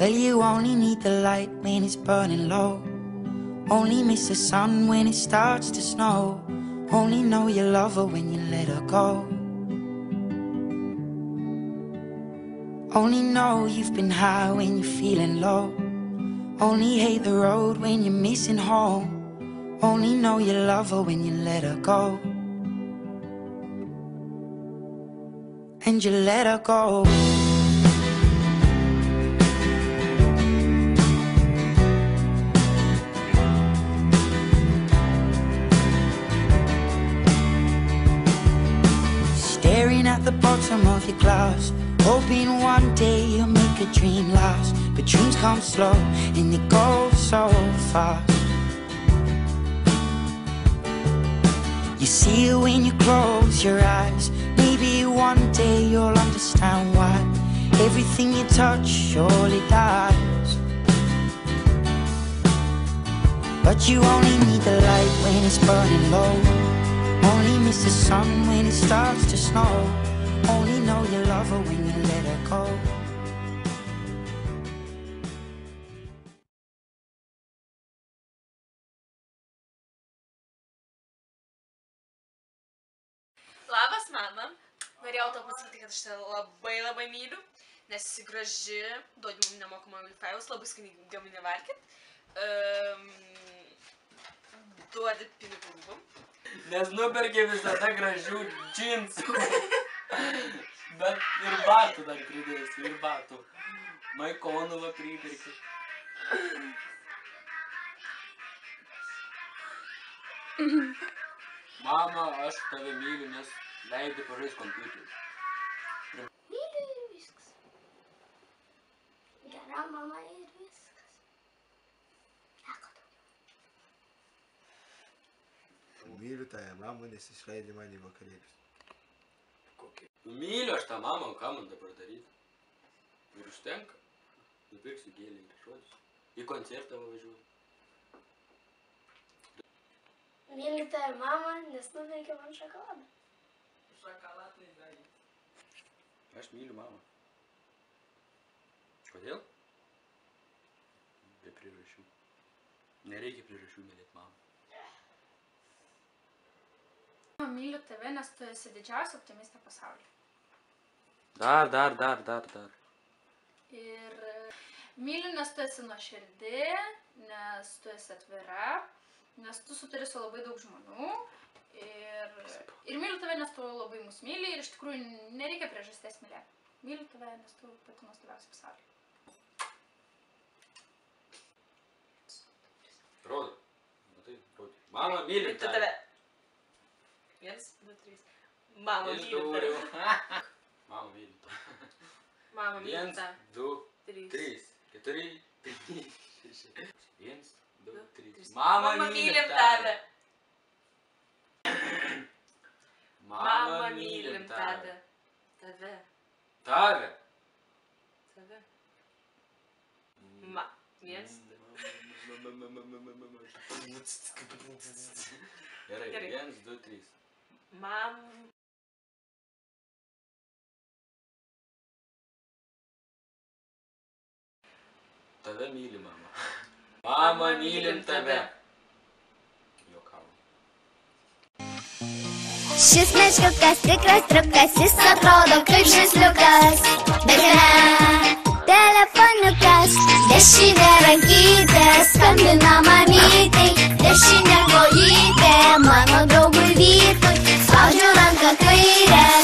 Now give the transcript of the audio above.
Well, you only need the light when it's burning low. Only miss the sun when it starts to snow. Only know you love her when you let her go. Only know you've been high when you're feeling low. Only hate the road when you're missing home. Only know you love her when you let her go. And you let her go. Staring at the bottom of your glass, hoping one day you'll make a dream last. But dreams come slow and they go so fast. You see it when you close your eyes. Maybe one day you'll understand why everything you touch surely dies. But you only need the light when it's burning low. Only miss the sun when it starts to snow. Only know you love her when you let her go. Labas, mama. Norėjau tau pasakyti, kad aš tave labai myliu, nes esi graži, duodi mums nemokamą Wi-Fi'us, labai skaniai gamini valgyt. Duodi pinigų. Nes nuperkė visada gražių džinsų. Bet ir batų dar pridėsiu, ir batų. Maikonų va pripirkė. Mama, aš tave myliu, nes leidi pažaist kompiuteriu. Myliu ir viskas. Gera mama ir viskas. Nieko daugiau. Myliu tąją mamą, nes išleidė mane į vakarėlius. Kokie? Myliu aš tą mamą, ką man dabar daryti? Ir užtenka. Nupirksiu gėlę ir išrodysiu. Į koncertą važiuoju. Myliu tąją mamą, nes nuveikė man šokoladą. Šokoladai daryti. Aš myliu mamą. Kodėl? Be priežasčių. Nereikia priežasčių mylėti mamą. Myliu tave, nes tu esi didžiausia optimistė pasaulyje. Dar. Ir myliu, nes tu esi nuoširdi, nes tu esi atvira, nes tu sutari su labai daug žmonių. Ir myliu tave, nes tu labai mus myli ir iš tikrųjų nereikia priežasties mylėti. Myliu tave, nes tu pati nuostabiausia pasaulyje. Rodo. Matai, rodi. Mama, myliu tave. 1, 2, 3. Mama, myliu tave. Mama, myliu tave. Mama, myliu 1, tave. 2, 3, 3, 4, 5, 6. 1, 2, 3. Mama, mylim tave. Mama, mylim tave. Tave. Tave. Tave. Ma. 1, 2. Gerai, 1, 2, 3. Mam. Tave myli mama. Mama, mylim tave. Juokau. Šis meškiukas tikras triukas, jis atrodo kaip žaisliukas. Bet ne telefoniukas. Dešinė rankytė skambina mamytei. Dešinė kojytė mano draugui Vytui. Spaudžiu ranką kairę.